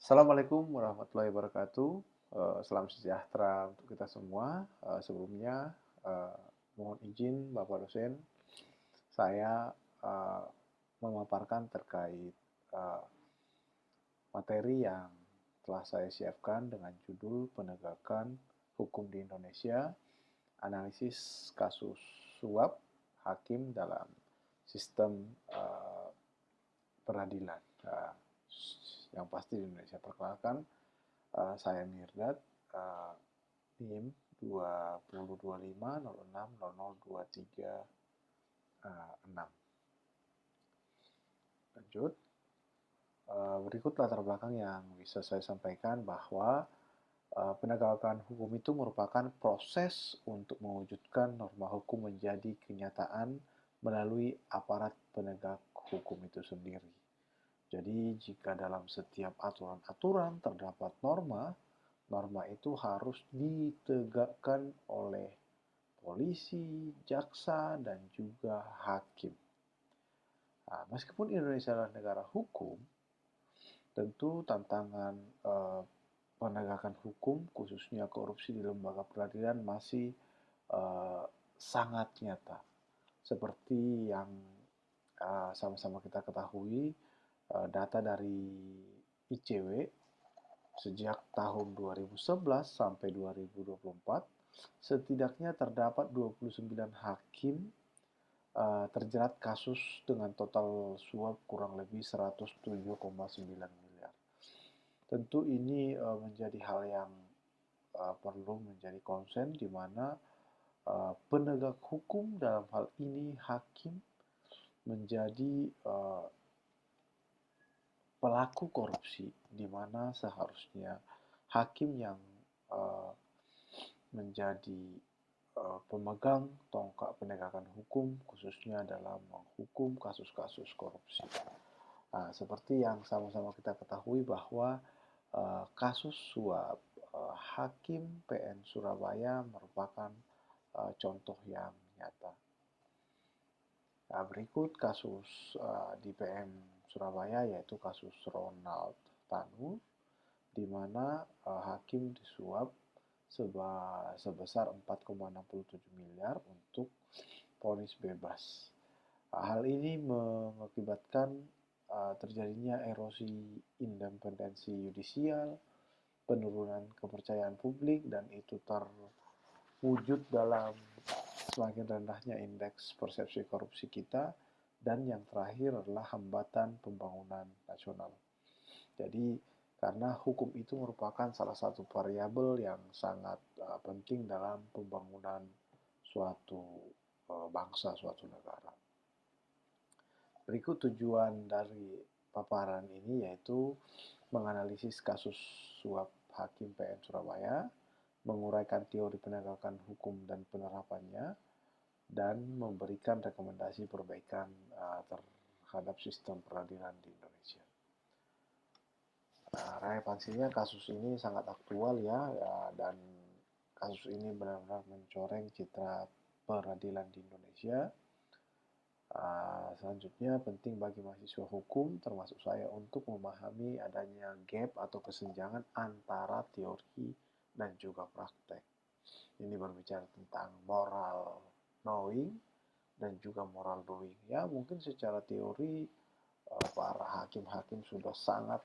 Assalamualaikum warahmatullahi wabarakatuh. Salam sejahtera untuk kita semua. Sebelumnya, eh, mohon izin Bapak dosen, saya eh, memaparkan terkait eh, materi yang telah saya siapkan dengan judul Penegakan Hukum di Indonesia, Analisis Kasus Suap Hakim dalam Sistem Peradilan. Yang pasti di Indonesia. Perkenalkan, saya Mirdad, NIM 2025060023 Lanjut. Berikut latar belakang yang bisa saya sampaikan bahwa penegakan hukum itu merupakan proses untuk mewujudkan norma hukum menjadi kenyataan melalui aparat penegak hukum itu sendiri. Jadi, jika dalam setiap aturan-aturan terdapat norma, norma itu harus ditegakkan oleh polisi, jaksa, dan juga hakim. Nah, meskipun Indonesia adalah negara hukum, tentu tantangan penegakan hukum, khususnya korupsi di lembaga peradilan, masih sangat nyata. Seperti yang sama-sama kita ketahui, data dari ICW sejak tahun 2011 sampai 2024, setidaknya terdapat 29 hakim terjerat kasus dengan total suap kurang lebih 107,9 miliar. Tentu ini menjadi hal yang perlu menjadi konsen di mana penegak hukum dalam hal ini hakim menjadi pelaku korupsi, di mana seharusnya hakim yang uh, menjadi pemegang tongkat penegakan hukum, khususnya dalam menghukum kasus-kasus korupsi. Nah, seperti yang sama-sama kita ketahui bahwa kasus suap Hakim PN Surabaya merupakan contoh yang nyata. Nah, berikut kasus di PM Surabaya, yaitu kasus Ronald Tanu, di mana hakim disuap sebesar 4,67 miliar untuk vonis bebas. Hal ini mengakibatkan terjadinya erosi independensi yudisial, penurunan kepercayaan publik, dan itu terwujud dalam semakin rendahnya indeks persepsi korupsi kita, dan yang terakhir adalah hambatan pembangunan nasional. Jadi, karena hukum itu merupakan salah satu variabel yang sangat penting dalam pembangunan suatu bangsa, suatu negara. Berikut tujuan dari paparan ini yaitu menganalisis kasus suap Hakim PN Surabaya, menguraikan teori penegakan hukum dan penerapannya, dan memberikan rekomendasi perbaikan terhadap sistem peradilan di Indonesia. Relevansinya kasus ini sangat aktual ya, dan kasus ini benar-benar mencoreng citra peradilan di Indonesia. Selanjutnya, penting bagi mahasiswa hukum, termasuk saya, untuk memahami adanya gap atau kesenjangan antara teori dan juga praktek. Ini berbicara tentang moral knowing dan juga moral doing. Ya, mungkin secara teori para hakim-hakim sudah sangat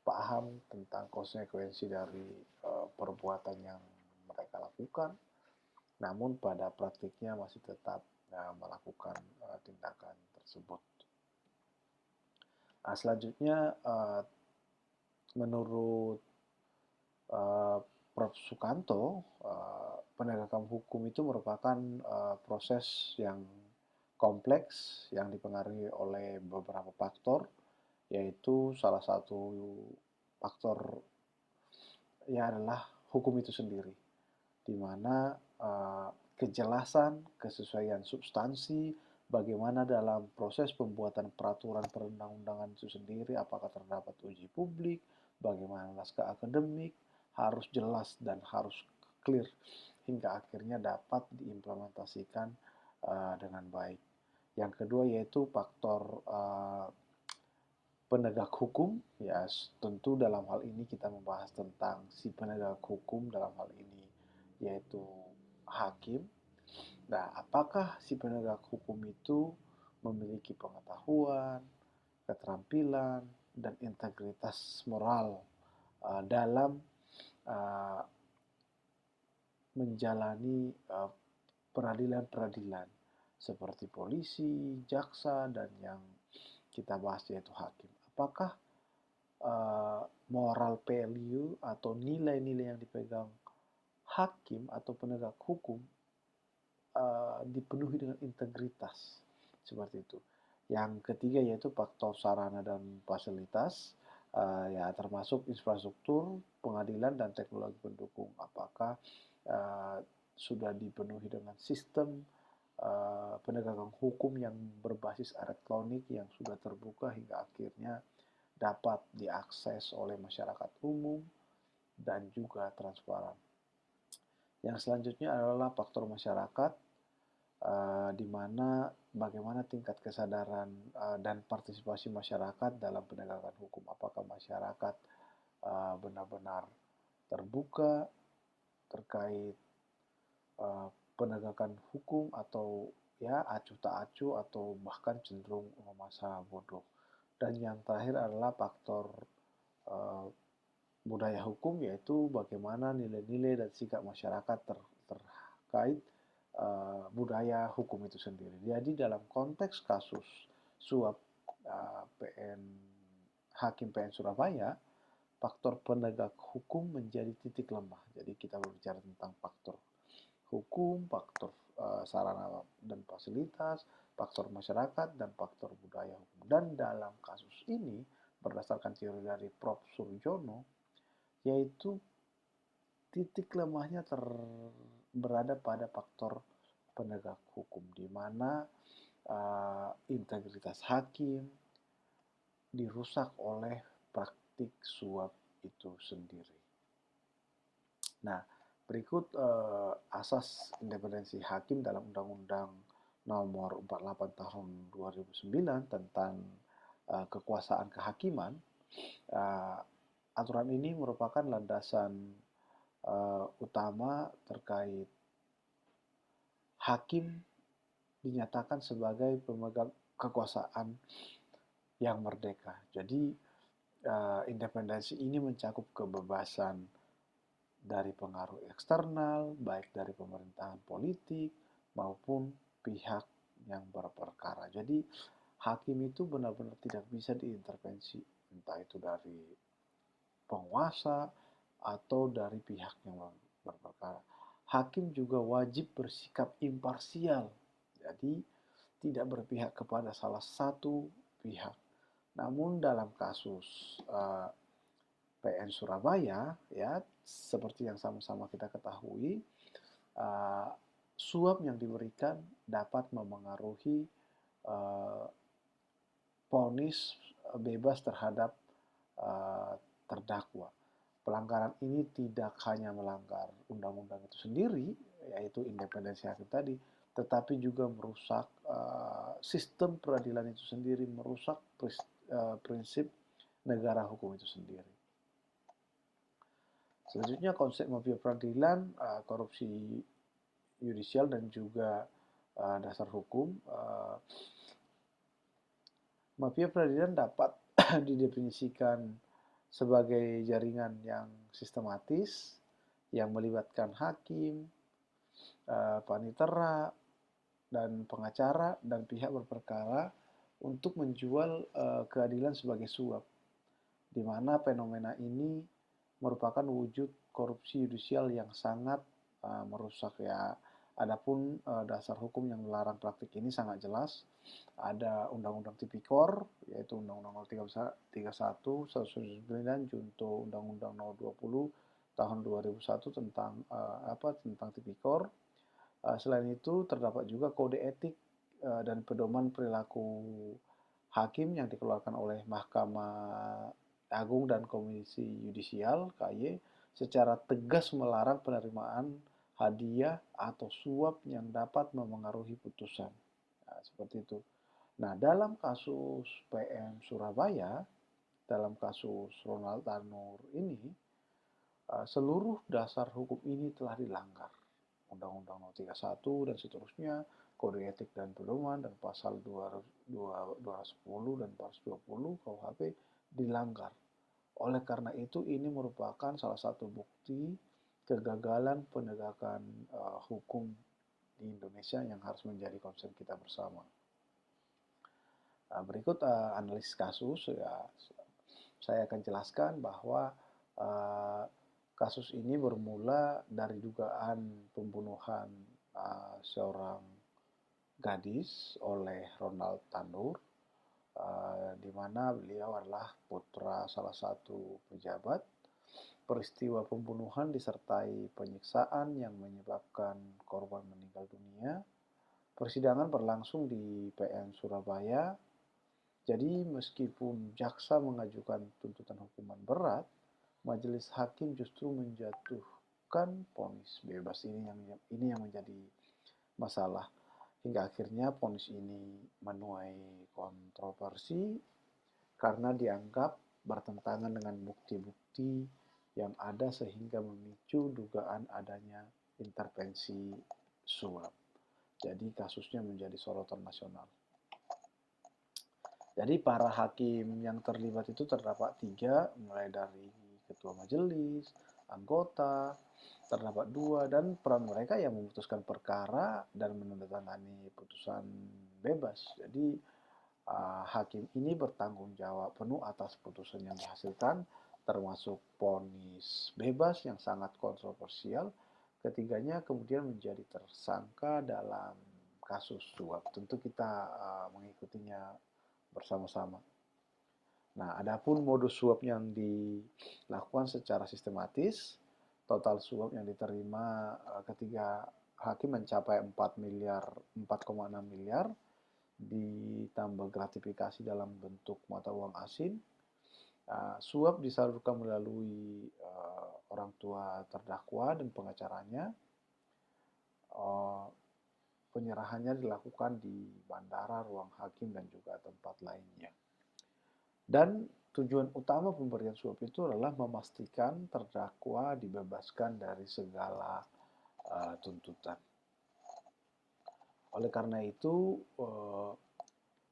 paham tentang konsekuensi dari perbuatan yang mereka lakukan, namun pada praktiknya masih tetap melakukan tindakan tersebut. Nah, selanjutnya, menurut Prof. Sukanto, penegakan hukum itu merupakan proses yang kompleks yang dipengaruhi oleh beberapa faktor, yaitu salah satu faktor ya adalah hukum itu sendiri, di mana kejelasan, kesesuaian substansi, bagaimana dalam proses pembuatan peraturan perundang-undangan itu sendiri, apakah terdapat uji publik, bagaimana naskah akademik, harus jelas dan harus clear hingga akhirnya dapat diimplementasikan dengan baik. Yang kedua yaitu faktor penegak hukum, ya tentu dalam hal ini kita membahas tentang si penegak hukum dalam hal ini, yaitu hakim. Nah, apakah si penegak hukum itu memiliki pengetahuan, keterampilan, dan integritas moral dalam uh, menjalani peradilan-peradilan seperti polisi, jaksa, dan yang kita bahas yaitu hakim. Apakah moral value atau nilai-nilai yang dipegang hakim atau penegak hukum dipenuhi dengan integritas seperti itu. Yang ketiga yaitu faktor sarana dan fasilitas, ya termasuk infrastruktur, pengadilan dan teknologi pendukung. Apakah sudah dipenuhi dengan sistem penegakan hukum yang berbasis elektronik yang sudah terbuka hingga akhirnya dapat diakses oleh masyarakat umum dan juga transparan. Yang selanjutnya adalah faktor masyarakat, di mana bagaimana tingkat kesadaran dan partisipasi masyarakat dalam penegakan hukum. Apakah masyarakat benar-benar terbuka terkait penegakan hukum atau ya acuh tak acuh atau bahkan cenderung memasa bodoh. Dan yang terakhir adalah faktor budaya hukum, yaitu bagaimana nilai-nilai dan sikap masyarakat terkait budaya hukum itu sendiri. Jadi dalam konteks kasus suap PN Hakim PN Surabaya, faktor penegak hukum menjadi titik lemah. Jadi kita berbicara tentang faktor hukum, faktor sarana dan fasilitas, faktor masyarakat, dan faktor budaya hukum. Dan dalam kasus ini, berdasarkan teori dari Prof. Surjono, yaitu titik lemahnya berada pada faktor penegak hukum, di mana integritas hakim dirusak oleh praktik suap itu sendiri. Nah, berikut asas independensi hakim dalam Undang-Undang Nomor 48 Tahun 2009 tentang kekuasaan kehakiman. Aturan ini merupakan landasan utama terkait hakim dinyatakan sebagai pemegang kekuasaan yang merdeka. Jadi independensi ini mencakup kebebasan dari pengaruh eksternal, baik dari pemerintahan politik maupun pihak yang berperkara. Jadi hakim itu benar-benar tidak bisa diintervensi, entah itu dari penguasa atau dari pihak yang berperkara. Hakim juga wajib bersikap imparsial, jadi tidak berpihak kepada salah satu pihak. Namun dalam kasus PN Surabaya, ya seperti yang sama-sama kita ketahui, suap yang diberikan dapat memengaruhi vonis bebas terhadap terdakwa. Pelanggaran ini tidak hanya melanggar undang-undang itu sendiri, yaitu independensi hakim tadi, tetapi juga merusak sistem peradilan itu sendiri, merusak prinsip negara hukum itu sendiri. Selanjutnya konsep mafia peradilan, korupsi yudisial dan juga dasar hukum. Mafia peradilan dapat didefinisikan sebagai jaringan yang sistematis yang melibatkan hakim, panitera, dan pengacara dan pihak berperkara untuk menjual keadilan sebagai suap, di mana fenomena ini merupakan wujud korupsi yudisial yang sangat merusak ya. Adapun dasar hukum yang melarang praktik ini sangat jelas. Ada Undang-Undang Tipikor, yaitu Undang-Undang No 31, 199, junto Undang-Undang No 20 tahun 2001 tentang tentang Tipikor. Selain itu terdapat juga kode etik dan pedoman perilaku hakim yang dikeluarkan oleh Mahkamah Agung dan Komisi Yudisial (KY) secara tegas melarang penerimaan hadiah atau suap yang dapat memengaruhi putusan. Nah, seperti itu. Nah, dalam kasus PN Surabaya, dalam kasus Ronald Tanur ini, seluruh dasar hukum ini telah dilanggar. Undang-Undang Nomor 31 dan seterusnya, Kode Etik dan Pedoman dan pasal 210 dan 420 KUHP dilanggar. Oleh karena itu, ini merupakan salah satu bukti kegagalan penegakan hukum di Indonesia yang harus menjadi concern kita bersama. Berikut analisis kasus, ya, saya akan jelaskan bahwa kasus ini bermula dari dugaan pembunuhan seorang gadis oleh Ronald Tanur, di mana beliau adalah putra salah satu pejabat. Peristiwa pembunuhan disertai penyiksaan yang menyebabkan korban meninggal dunia. Persidangan berlangsung di PN Surabaya. Jadi meskipun jaksa mengajukan tuntutan hukuman berat, majelis hakim justru menjatuhkan vonis bebas. Ini yang menjadi masalah. Hingga akhirnya vonis ini menuai kontroversi karena dianggap bertentangan dengan bukti-bukti yang ada sehingga memicu dugaan adanya intervensi suap. Jadi kasusnya menjadi sorotan nasional. Jadi para hakim yang terlibat itu terdapat 3, mulai dari ketua majelis, anggota, terdapat 2, dan peran mereka yang memutuskan perkara dan menandatangani putusan bebas. Jadi hakim ini bertanggung jawab penuh atas putusan yang dihasilkan, termasuk vonis bebas yang sangat kontroversial. Ketiganya kemudian menjadi tersangka dalam kasus suap. Tentu kita mengikutinya bersama-sama. Nah, adapun modus suap yang dilakukan secara sistematis, total suap yang diterima ketiga hakim mencapai 4,6 miliar, ditambah gratifikasi dalam bentuk mata uang asing. Suap disalurkan melalui orang tua terdakwa dan pengacaranya. Penyerahannya dilakukan di bandara, ruang hakim, dan juga tempat lainnya. Dan tujuan utama pemberian suap itu adalah memastikan terdakwa dibebaskan dari segala tuntutan. Oleh karena itu,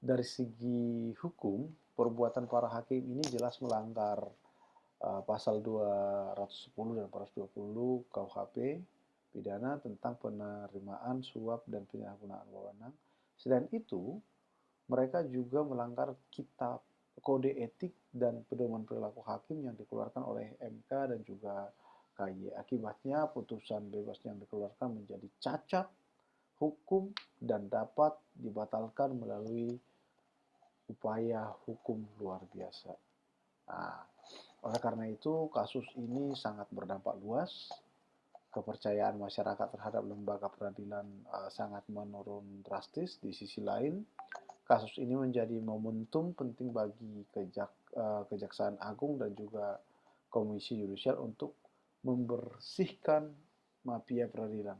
dari segi hukum, perbuatan para hakim ini jelas melanggar pasal 210 dan 420 KUHP pidana tentang penerimaan suap dan penyalahgunaan wewenang. Selain itu, mereka juga melanggar kitab kode etik dan pedoman perilaku hakim yang dikeluarkan oleh MK dan juga KY. Akibatnya, putusan bebas yang dikeluarkan menjadi cacat hukum dan dapat dibatalkan melalui upaya hukum luar biasa. Nah, oleh karena itu, kasus ini sangat berdampak luas. Kepercayaan masyarakat terhadap lembaga peradilan sangat menurun drastis. Di sisi lain, kasus ini menjadi momentum penting bagi Kejaksaan Agung dan juga Komisi Yudisial untuk membersihkan mafia peradilan.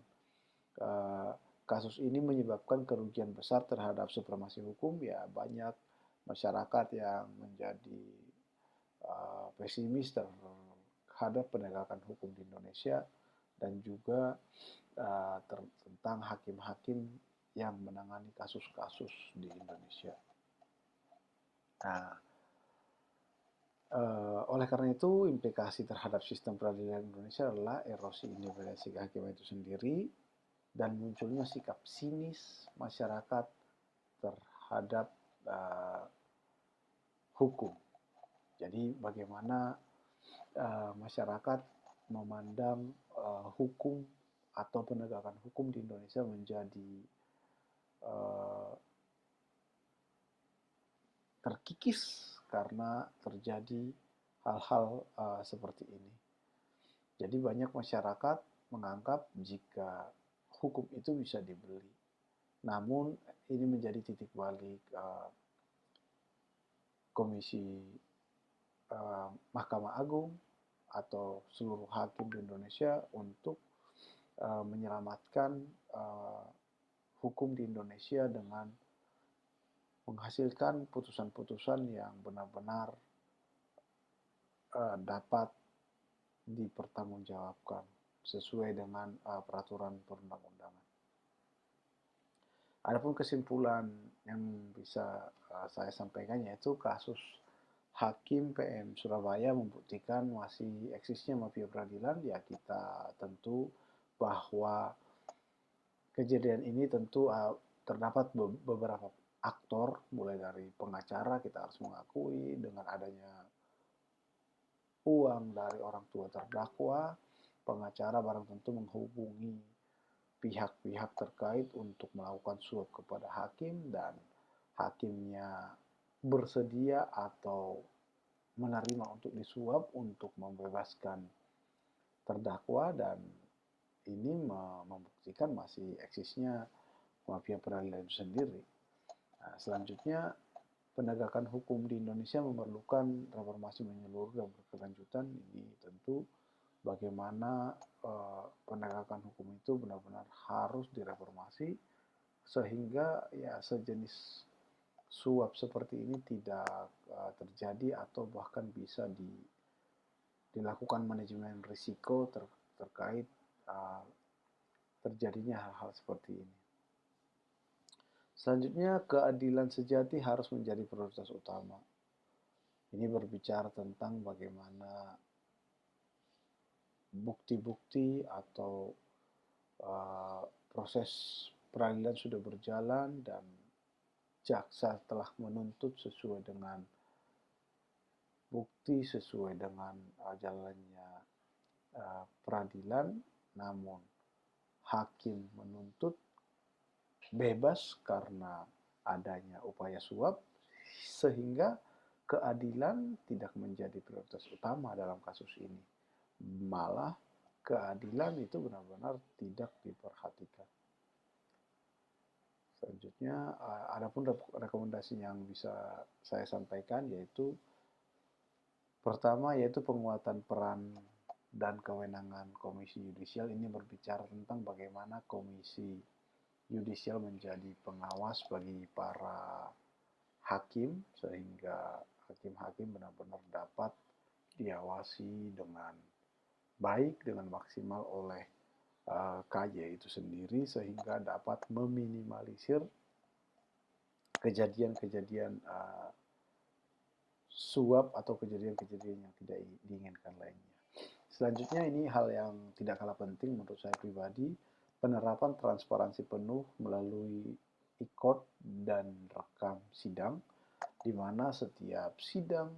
Kasus ini menyebabkan kerugian besar terhadap supremasi hukum. Ya, banyak masyarakat yang menjadi pesimis terhadap penegakan hukum di Indonesia, dan juga tentang hakim-hakim yang menangani kasus-kasus di Indonesia. Nah, oleh karena itu, implikasi terhadap sistem peradilan Indonesia adalah erosi independensi kehakiman itu sendiri dan munculnya sikap sinis masyarakat terhadap hukum. Jadi bagaimana masyarakat memandang hukum atau penegakan hukum di Indonesia menjadi terkikis karena terjadi hal-hal seperti ini. Jadi banyak masyarakat menganggap jika hukum itu bisa dibeli. Namun ini menjadi titik balik Komisi Mahkamah Agung atau seluruh hakim di Indonesia untuk menyelamatkan hukum di Indonesia dengan menghasilkan putusan-putusan yang benar-benar dapat dipertanggungjawabkan sesuai dengan peraturan perundang-undangan. Adapun kesimpulan yang bisa saya sampaikan yaitu kasus Hakim PM Surabaya membuktikan masih eksisnya mafia peradilan. Ya, kita tentu bahwa kejadian ini tentu terdapat beberapa aktor, mulai dari pengacara, kita harus mengakui dengan adanya uang dari orang tua terdakwa, pengacara barang tentu menghubungi pihak-pihak terkait untuk melakukan suap kepada hakim, dan hakimnya bersedia atau menerima untuk disuap untuk membebaskan terdakwa, dan ini membuktikan masih eksisnya mafia peradilan itu sendiri. Nah, selanjutnya, penegakan hukum di Indonesia memerlukan reformasi menyeluruh dan berkelanjutan. Ini tentu bagaimana penegakan hukum itu benar-benar harus direformasi sehingga ya sejenis suap seperti ini tidak terjadi atau bahkan bisa dilakukan manajemen risiko terkait terjadinya hal-hal seperti ini. Selanjutnya, keadilan sejati harus menjadi prioritas utama. Ini berbicara tentang bagaimana bukti-bukti atau proses peradilan sudah berjalan dan jaksa telah menuntut sesuai dengan bukti, sesuai dengan jalannya peradilan, namun hakim menuntut bebas karena adanya upaya suap, sehingga keadilan tidak menjadi prioritas utama dalam kasus ini. Malah keadilan itu benar-benar tidak diperhatikan. Selanjutnya, adapun rekomendasi yang bisa saya sampaikan yaitu pertama, yaitu penguatan peran dan kewenangan Komisi Yudisial. Ini berbicara tentang bagaimana Komisi Yudisial menjadi pengawas bagi para hakim, sehingga hakim-hakim benar-benar dapat diawasi dengan baik, dengan maksimal oleh KY itu sendiri, sehingga dapat meminimalisir kejadian-kejadian suap atau kejadian-kejadian yang tidak diinginkan lainnya. Selanjutnya, ini hal yang tidak kalah penting menurut saya pribadi, penerapan transparansi penuh melalui e-court dan rekam sidang, di mana setiap sidang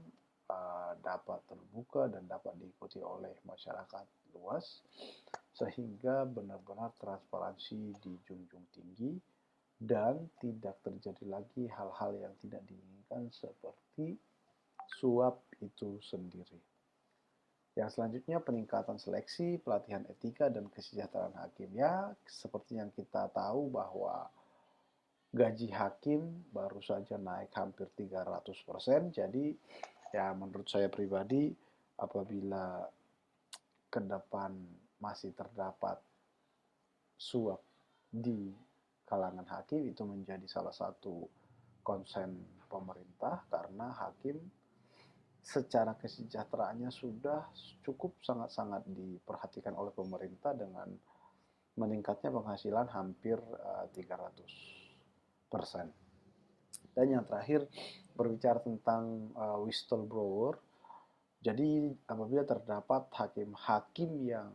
dapat terbuka dan dapat diikuti oleh masyarakat luas, sehingga benar-benar transparansi dijunjung tinggi dan tidak terjadi lagi hal-hal yang tidak diinginkan seperti suap itu sendiri. Yang selanjutnya, peningkatan seleksi, pelatihan etika, dan kesejahteraan hakim. Ya, seperti yang kita tahu bahwa gaji hakim baru saja naik hampir 300%. Jadi, ya menurut saya pribadi, apabila ke depan masih terdapat suap di kalangan hakim, itu menjadi salah satu konsen pemerintah, karena hakim secara kesejahteraannya sudah cukup sangat-sangat diperhatikan oleh pemerintah dengan meningkatnya penghasilan hampir 300%. Dan yang terakhir, berbicara tentang whistleblower. Jadi apabila terdapat hakim-hakim yang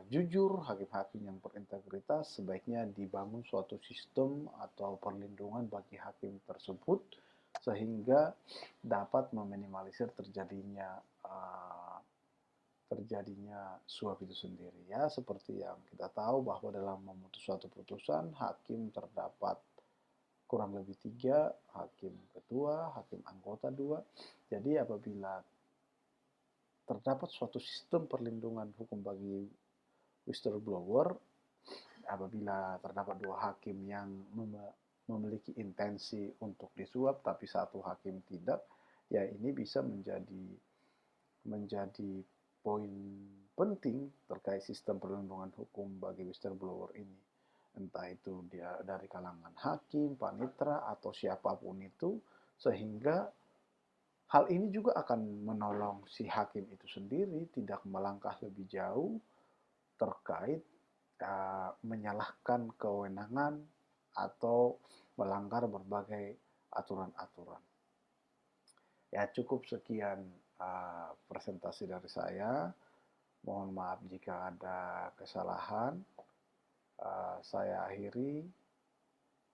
jujur, hakim-hakim yang berintegritas, sebaiknya dibangun suatu sistem atau perlindungan bagi hakim tersebut sehingga dapat meminimalisir terjadinya suap itu sendiri. Ya, seperti yang kita tahu bahwa dalam memutus suatu putusan, hakim terdapat kurang lebih 3, hakim ketua, hakim anggota 2. Jadi apabila terdapat suatu sistem perlindungan hukum bagi whistleblower, apabila terdapat 2 hakim yang memiliki intensi untuk disuap tapi satu hakim tidak, ya ini bisa menjadi poin penting terkait sistem perlindungan hukum bagi whistleblower ini. Entah itu dia dari kalangan hakim, panitera, atau siapapun itu, sehingga Hal ini juga akan menolong si hakim itu sendiri tidak melangkah lebih jauh terkait menyalahkan kewenangan atau melanggar berbagai aturan-aturan. Ya cukup sekian presentasi dari saya. Mohon maaf jika ada kesalahan. Saya akhiri.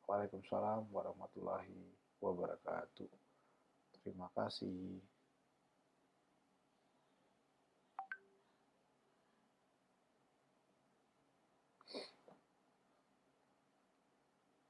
Waalaikumsalam warahmatullahi wabarakatuh. Terima kasih.